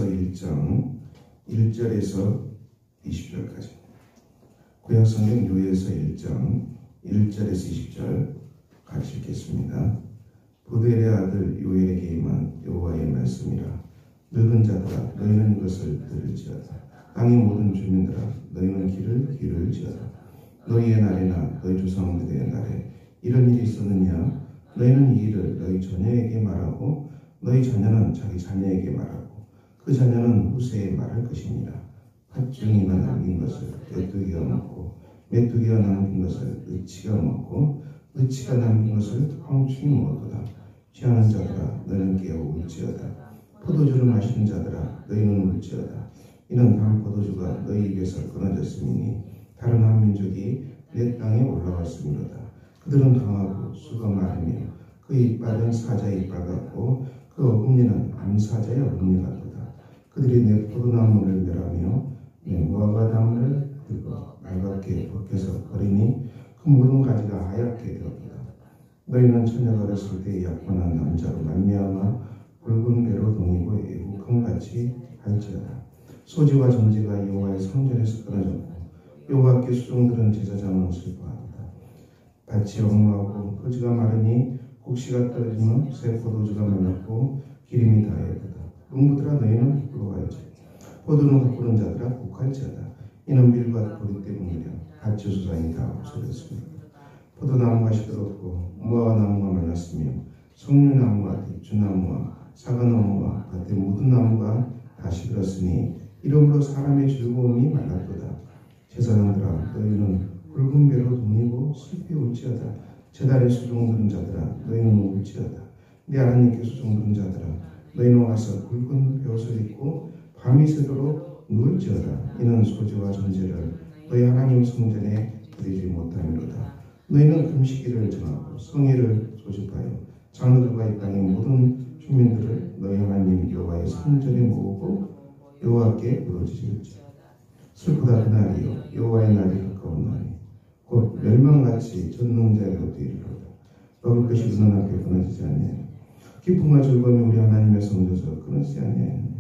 요엘서 1장 1절에서 20절까지. 구약성경 요엘서 1장 1절에서 20절 같이 읽겠습니다. 부델의 아들 요엘에게 임한 여호와의 말씀이라. 늙은 자들아 너희는 이것을 들을지어다. 땅의 모든 주민들아 너희는 귀를 기울일지어다. 너희의 날에나 너희 조상들의 날에 이런 일이 있었느냐? 너희는 이 일을 너희 자녀에게 말하고 너희 자녀는 자기 자녀에게 말하고 그 자녀는 후세에 말할 것이니라. 팥중이가 남긴 것을 메뚜기가 먹고 메뚜기가 남긴 것을 느치가 먹고 느치가 남긴 것을 황충이 먹었도다. 취하는 자들아 너희는 깨어 울지어다. 포도주를 마시는 자들아 너희는 울지어다. 이는 단 포도주가 너희 입에서 끊어졌음이니 다른 한 민족이 내 땅에 올라왔음이로다. 그들은 강하고 수가 많으며 그 이빨은 사자의 이빨 같고 그 어금니는 암사자의 어금니 같도다. 그들이 내 포도나무를 멸하며 내 무화과 나무를 들고 말갛게 벗겨서 버리니 그 모든 가지가 하얗게 되었도다. 너희는 처녀가 어렸을 때 약혼한 남자로 말미암아 붉은 배로 동이고 애국함같이 할지어다. 소지와 전제가 여호와의 성전에서 끊어졌고 여호와께 수종들은 제사장은 슬퍼하도다. 밭이 엉망하고 토지가 마르니 곡식가 떨어지면 새 포도주가 말랐고 기름이 다하였도다. 농부들아 너희는 부러워할지 포도는 가꾸는 자들아 곡할지어다. 이는 밀과 보리 때문이라. 밭의 수산이 다 없어졌습니다. 포도나무가 시들었고 무화과 나무가 말랐으며 석류나무와 대추나무와 사과나무와 밭의 모든 나무가 다 시들었으니 이러므로 사람의 즐거움이 말랐도다. 제사장들아 너희는 붉은 배로 동이고 슬피 울지어다. 제단에 수종드는 자들아 너희는 울지어다. 네 하나님께 수종드는 자들아 너희는 와서 붉은 베옷을 입고 밤이 새도록 누울지어다. 이는 소지와 전제를 너희 하나님 성전에 드리지 못함이로다. 너희는 금식일을 정하고 성일을 소집하여 장로들과 이 땅의 모든 주민들을 너희 하나님 여호와의 성전에 모으고 여호와께 부르짖을지. 슬프다 그날이요 여호와의 날이 가까웠나니 곧 멸망같이 전능자의 것도 이르로다. 먹을 것이 그는 앞에 끊어지지 아니하니 기쁨과 즐거움이 우리 하나님의 성전에서 끊어지지 아니하니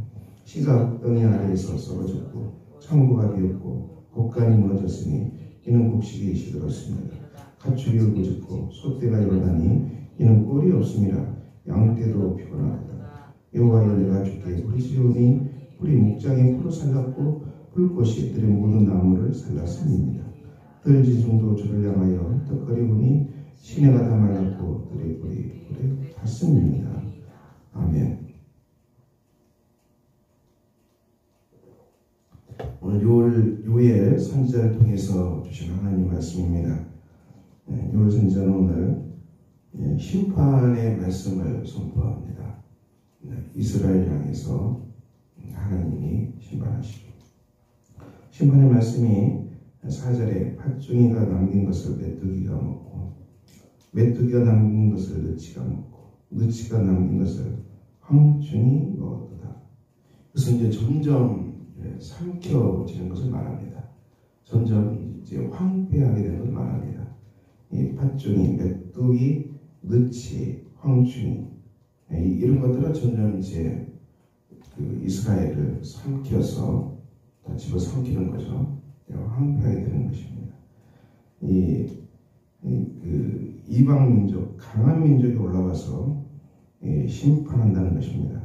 씨가 땅의 아래에서 썩어졌고 창고가 비었고 곡간이 무너졌으니 이는 곡식이 시들었습니다. 가축이 울부짖고 소떼가 일어나니 이는 꼴이 없음이라. 양떼도 피곤하다. 여호와여 내가 주께 부르짖으니 풀이 목장의 풀을 살랐고 풀꽃이 들의 모든 나무를 살랐음입니다. 들지중도 주를 향하여 떡거리우니 시내가 다 말랐고 들의 꿀이 불에 탔습니다. 아멘. 오늘 요엘 선지자를 통해서 주신 하나님 말씀입니다. 요엘 선지자는 오늘 심판의 말씀을 선포합니다. 이스라엘 향해서 하나님이 심판하시죠. 심판의 말씀이 4절에 팥중이가 남긴 것을 메뚜기가 먹고 메뚜기가 남긴 것을 느치가 먹고 느치가 남긴 것을 황충이 먹었다. 그래서 이제 점점 삼켜지는 것을 말합니다. 점점 이제 황폐하게 되는 것을 말합니다. 이 팥중이, 메뚜기, 느치, 황충이 이런 것들은 점점 이제 그 이스라엘을 삼켜서 다 집어삼키는 거죠. 황폐하게 되는 것입니다. 그 이방 민족, 강한 민족이 올라와서 심판한다는 것입니다.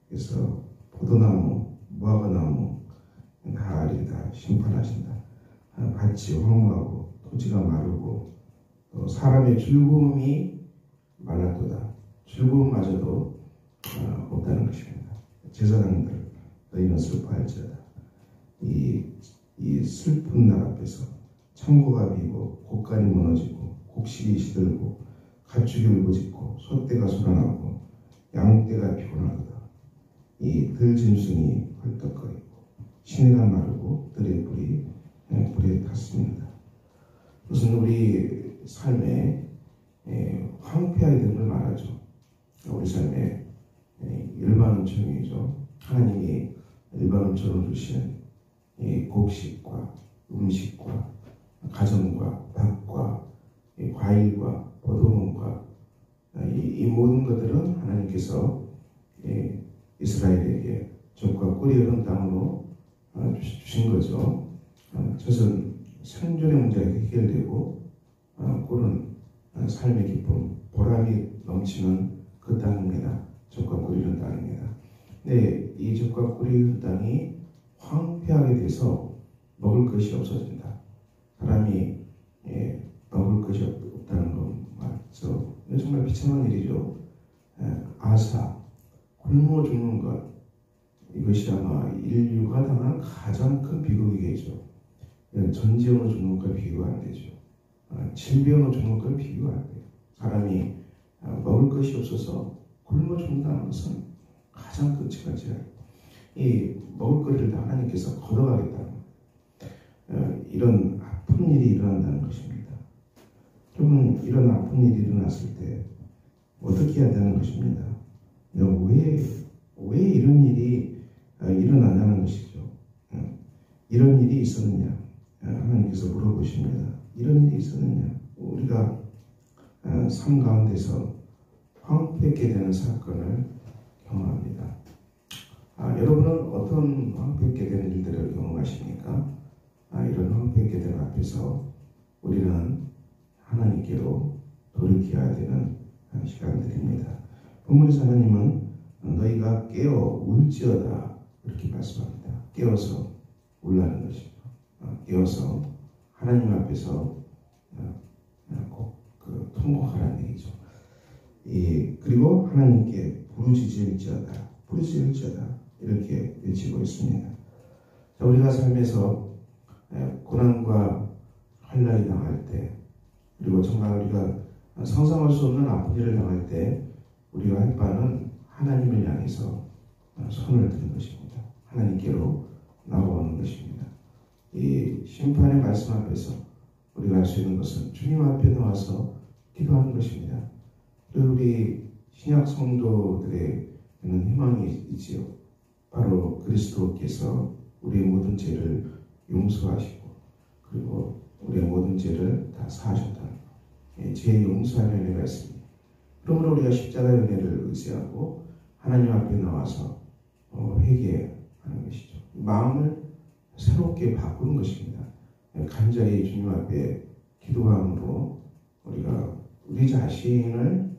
그래서 포도나무, 무화과나무 다 아리다 심판하신다. 밭이 황무하고 토지가 마르고 또 사람의 즐거움이 말랐도다. 즐거움마저도 없다는 것입니다. 제사장들 너희는 슬퍼할지어다. 이 슬픈 날 앞에서 창고가 비고 곡간이 무너지고 곡식이 시들고 가축이 울부짖고 소떼가 솟아나고 양떼가 피곤하도다. 이 들짐승이 헐떡거리고 시내가 마르고 들의 불이 불에 탔습니다. 그것은 우리 삶에 황폐하게 된 걸 말하죠. 우리 삶에 일반음처럼이죠. 하나님이 일반음처럼 주신 곡식과 음식과 가정과 밭과 과일과 포도원과 이 모든 것들은 하나님께서 이스라엘에게 적과 꿀이 흐르는 땅으로 주신 거죠. 젖은 생존의 문제가 해결되고 꿀은 삶의 기쁨, 보람이 넘치는 그 땅입니다. 젖과 꿀이 흐르는 땅입니다. 근데 이 젖과 꿀이 흐르는 땅이 황폐하게 돼서 먹을 것이 없어진다. 사람이 먹을 것이 없다는 건 맞죠. 정말 비참한 일이죠. 아사, 굶어 죽는 것, 이것이 아마 인류가 당한 가장 큰 비극이겠죠. 전쟁으로 죽는 것과 비교가 안 되죠. 질병으로 죽는 것과 비교가 안 돼요. 사람이 먹을 것이 없어서 굶어 죽는다는 것은 가장 끔찍한 죄예요. 이 먹을 거리를 다 하나님께서 걷어가겠다는 이런 아픈 일이 일어난다는 것입니다. 그러면 이런 아픈 일이 일어났을 때 어떻게 해야 되는 것입니다. 왜 이런 일이 일어나냐는 것이죠. 이런 일이 있었느냐 하나님께서 물어보십니다. 이런 일이 있었느냐. 우리가 삶 가운데서 황폐케 되는 사건을 경험합니다. 여러분은 어떤 황폐케 되는 일들을 경험하십니까? 이런 황폐케 되는 앞에서 우리는 하나님께로 돌이켜야 되는 시간들입니다. 본문에서 하나님은 너희가 깨어 울지어다 이렇게 말씀합니다. 깨어서 울라는 것이죠. 깨어서 하나님 앞에서 꼭 통곡하라는 얘기죠. 그리고 하나님께 부르짖을지어다 이렇게 외치고 있습니다. 자, 우리가 삶에서 고난과 환난이 당할 때, 그리고 정말 우리가 상상할 수 없는 아픈 일을 당할 때 우리가 할 바는 하나님을 향해서 손을 드는 것입니다. 하나님께로 나아오는 것입니다. 이 심판의 말씀 앞에서 우리가 할 수 있는 것은 주님 앞에 나와서 기도하는 것입니다. 그리고 우리 신약 성도들에게는 희망이 있지요. 바로 그리스도께서 우리의 모든 죄를 용서하시고 그리고 우리의 모든 죄를 다 사하셨다는 것. 죄 용서하는 은혜가 있습니다. 그러므로 우리가 십자가의 은혜를 의지하고 하나님 앞에 나와서 회개하는 것이죠. 마음을 새롭게 바꾸는 것입니다. 간절히 주님 앞에 기도함으로 우리가 우리 자신을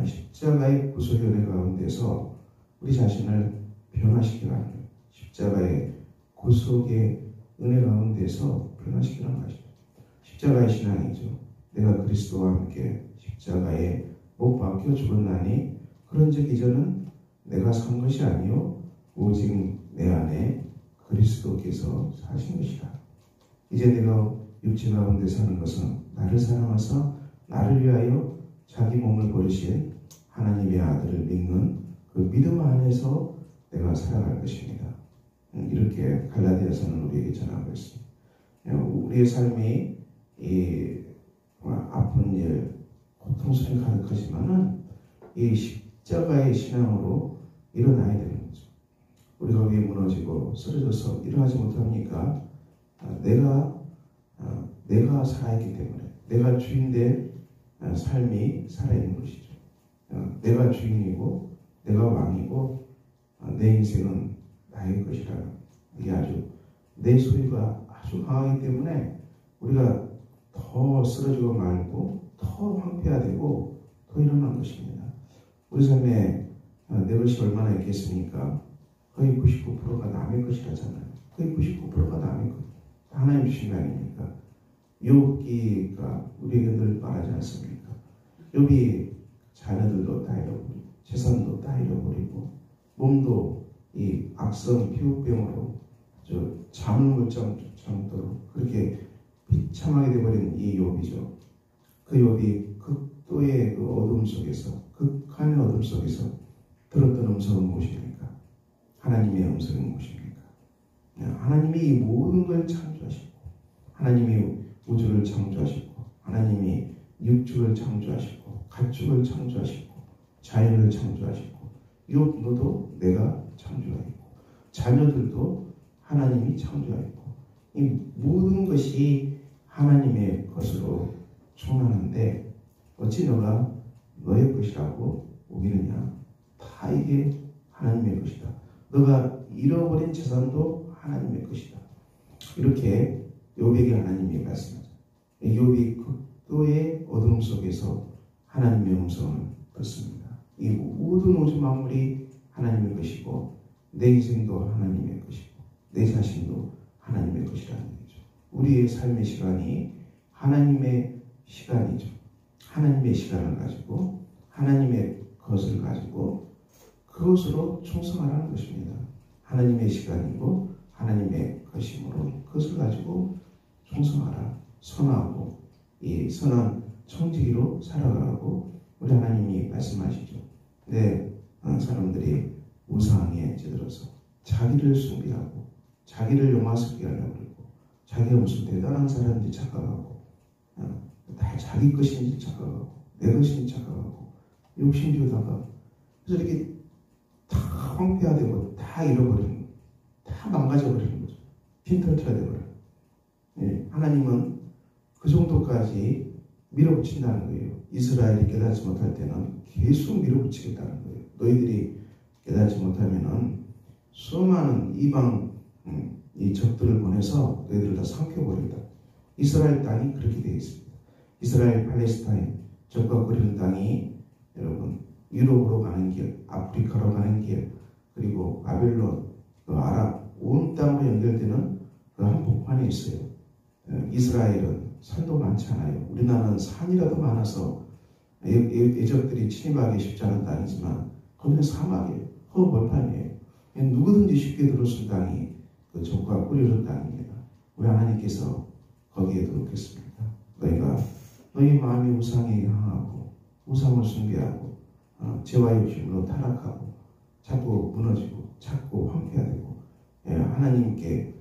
십자가의 구속의 은혜 가운데서 우리 자신을 변화시키라는 거예요. 십자가의 구속의 은혜 가운데서 변화시키라는 것이죠. 십자가의 신앙이죠. 내가 그리스도와 함께 십자가에 못 박혀 죽었나니 그런즉 이제는 내가 산 것이 아니요 오직 내 안에 그리스도께서 사신 것이다. 이제 내가 육체 가운데 사는 것은 나를 사랑하사 나를 위하여 자기 몸을 버리신 하나님의 아들을 믿는 그 믿음 안에서 내가 살아갈 것입니다. 이렇게 갈라디아서는 우리에게 전하고 있습니다. 우리의 삶이 아픈 일, 고통스러운 가득하지만은 이 십자가의 신앙으로 일어나야 되는 거죠. 우리가 왜 무너지고 쓰러져서 일어나지 못합니까? 내가 살아있기 때문에 내가 주인된 삶이 살아있는 것이죠. 내가 주인이고 내가 왕이고 내 인생은 나의 것이라는 이게 아주 내 소유가 아주 강하기 때문에 우리가 더 쓰러지고 말고 더 황폐화되고 더 일어난 것입니다. 우리 삶에 내 것이 얼마나 있겠습니까? 거의 99%가 남의 것이라잖아요. 거의 99%가 남의 것. 하나님 주신 거 아닙니까? 욥기가 우리에게 늘 말하지 않습니까? 욥이 자녀들도 다 잃어버리고 재산도 다 잃어버리고 몸도 이 악성 피부병으로 잠을 못 잠도록 그렇게 비참하게 되어버린 이 욥이죠. 그 욥이 극도의 그 어둠 속에서 극한의 어둠 속에서 들었던 음성은 무엇입니까? 하나님의 음성이 무엇입니까? 하나님이 이 모든 걸 창조하시고 하나님이 우주를 창조하시고 하나님이 육축을 창조하시고 가축을 창조하시고 자연을 창조하시고 욥 너도 내가 창조하였고 자녀들도 하나님이 창조하였고 이 모든 것이 하나님의 것으로 충만한데 어찌 너가 너의 것이라고 우기느냐? 다 이게 하나님의 것이다. 너가 잃어버린 재산도 하나님의 것이다. 이렇게 욥에게 하나님이 말씀하죠. 욥이 극도의 어둠 속에서 하나님의 음성을 듣습니다. 이 모든 우주 만물이 하나님의 것이고 내 인생도 하나님의 것이고 내 자신도 하나님의 것이라는 얘기죠. 우리의 삶의 시간이 하나님의 시간이죠. 하나님의 시간을 가지고 하나님의 것을 가지고 그것으로 충성하라는 것입니다. 하나님의 시간이고 하나님의 것이므로 그것을 가지고 충성하라. 선하고 이 선한 청지기로 살아가라고 우리 하나님이 말씀하시죠. 근데 사람들이 우상에 찌들어서 자기를 숭배하고 자기를 영화스럽게 하려고 그러고 자기가 무슨 대단한 사람인지 착각하고 다 자기 것인지 착각하고 내 것인지 착각하고 욕심주다가 그래서 이렇게 다 황폐화되고 다 잃어버리는 거예요. 다 망가져버리는 거죠. 핀털터야 되버려요. 예, 하나님은 그 정도까지 밀어붙인다는 거예요. 이스라엘이 깨닫지 못할 때는 계속 밀어붙이겠다는 거예요. 너희들이 깨닫지 못하면은 수많은 이방 이 적들을 보내서 너희들을 다 삼켜버린다. 이스라엘 땅이 그렇게 되어 있습니다. 이스라엘 팔레스타인 적과 거리는 땅이 여러분 유럽으로 가는 길, 아프리카로 가는 길, 그리고 바벨론, 아랍 온 땅으로 연결되는 그 한복판에 있어요. 이스라엘은 산도 많지 않아요. 우리나라는 산이라도 많아서 예적들이 침입하기 쉽지 않은 땅이지만 거기는 사막이에요. 허벌판이에요. 누구든지 쉽게 들어선 땅이 그 적과 꾸려진 땅입니다. 우리 하나님께서 거기에 들어오겠습니까? 너희 마음이 우상에 향하고 우상을 숭배하고 죄와 욕심으로 타락하고 자꾸 무너지고 자꾸 황폐화되고 하나님께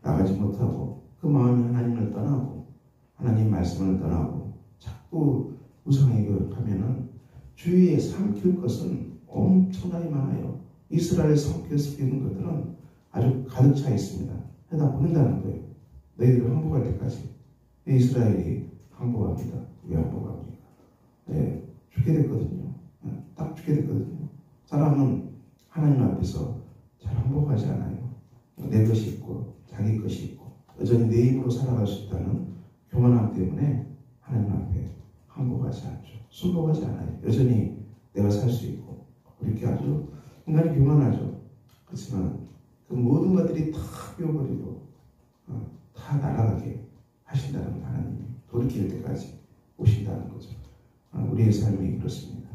나가지 못하고 그 마음이 하나님을 떠나고 하나님 말씀을 떠나고 자꾸 우상에 가면은 주위에 삼킬 것은 엄청나게 많아요. 이스라엘에 삼켰는 것들은 아주 가득 차 있습니다. 다 보낸다는 거예요. 너희들이 항복할 때까지. 이스라엘이 항복합니다. 왜 항복합니까? 네, 죽게 됐거든요. 딱 죽게 됐거든요. 사람은 하나님 앞에서 잘 항복하지 않아요. 내 것이 있고 자기 것이 있고 여전히 내 힘으로 살아갈 수 있다는 교만함 때문에 하나님 앞에 항복하지 않죠. 순복하지 않아요. 여전히 내가 살 수 있고 그렇게 아주 인간이 교만하죠. 그렇지만 그 모든 것들이 다 비워버리고 다 날아가게 하신다는 하나님이 돌이킬 때까지 오신다는 거죠. 우리의 삶이 그렇습니다.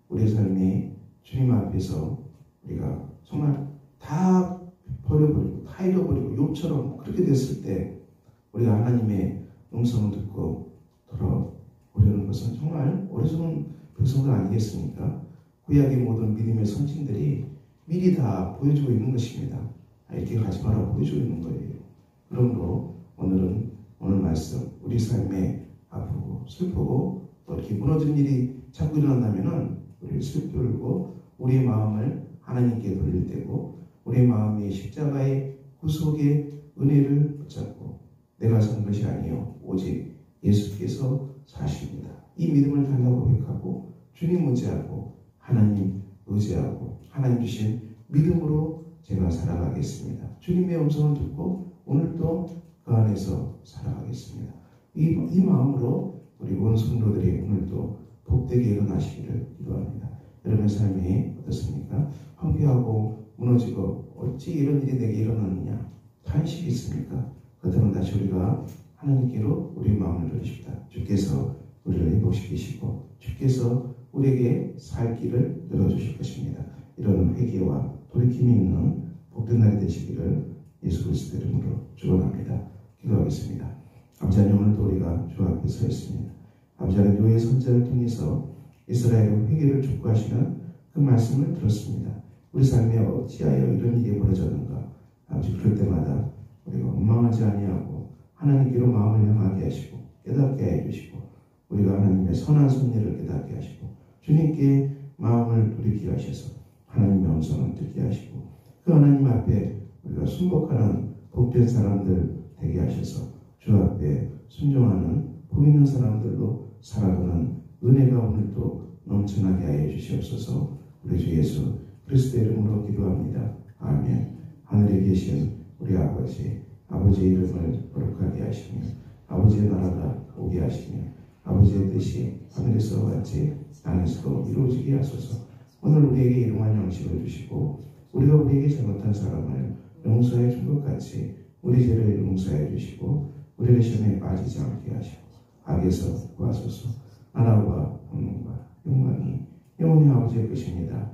우리의 삶이 주님 앞에서 우리가 정말 다 버려버리고 다 잃어버리고 욥처럼 그렇게 됐을 때 우리가 하나님의 음성을 듣고 돌아오려는 것은 정말 어리석은 백성들 아니겠습니까? 구약의 모든 믿음의 선진들이 미리 다 보여주고 있는 것입니다. 이렇게 가지 마라 보여주고 있는 거예요. 그러므로 오늘 말씀 우리 삶에 아프고 슬프고 또 이렇게 무너진 일이 자꾸 일어난다면은 우리 슬프고 우리의 마음을 하나님께 돌릴 때고 우리의 마음이 십자가의 구속의 은혜를 붙잡고 내가 산 것이 아니요 오직 예수께서 사십니다. 이 믿음을 달라고 고백하고 주님 의지하고 하나님 의지하고 하나님 주신 믿음으로 제가 살아가겠습니다. 주님의 음성을 듣고 오늘도 그 안에서 살아가겠습니다. 이 마음으로 우리 온 성도들이 오늘도 복되게 일어나시기를 기도합니다. 여러분의 삶이 어떻습니까? 황폐하고 무너지고 어찌 이런 일이 내게 일어났느냐 탄식이 있습니까? 그렇다면 다시 우리가 하나님께로 우리 마음을 돌리십시다. 주께서 우리를 회복시키시고 주께서 우리에게 살 길을 열어주실 것입니다. 이런 회개와 돌이킴이 있는 복된 날이 되시기를 예수 그리스도 이름으로 축원합니다. 기도하겠습니다. 아버지 하나님 오늘도 우리가 주 앞에 서 있습니다. 아버지 하나님 노예 선지자를 통해서 이스라엘의 회개를 촉구하시는 그 말씀을 들었습니다. 우리 삶에 어찌하여 이런 일이 벌어졌는가. 아버지 그럴 때마다 우리가 원망하지 아니하고 하나님께로 마음을 향하게 하시고 깨닫게 해주시고 우리가 하나님의 선한 섭리를 깨닫게 하시고 주님께 마음을 돌이키게 하셔서 하나님의 음성을 듣게 하시고 그 하나님 앞에 우리가 순복하는 복된 사람들 되게 하셔서 주 앞에 순종하는 복 있는 사람들로 살아가는 은혜가 오늘도 넘쳐나게 하여 주시옵소서. 우리 주 예수 그리스도의 이름으로 기도합니다. 아멘. 하늘에 계신 우리 아버지, 아버지의 이름을 거룩하게 하시며 아버지의 나라가 오게 하시며 아버지의 뜻이 하늘에서 같이 땅에서도 이루어지게 하소서. 오늘 우리에게 일용할 양식을 주시고 우리가 우리에게 잘못한 사람을 용서해 준 것 같이 우리 죄를 용서해 주시고 우리를 시험에 빠지지 않게 하시고 악에서 구하소서. 나라와 권능과 영광이 영원히 아버지의 것입니다.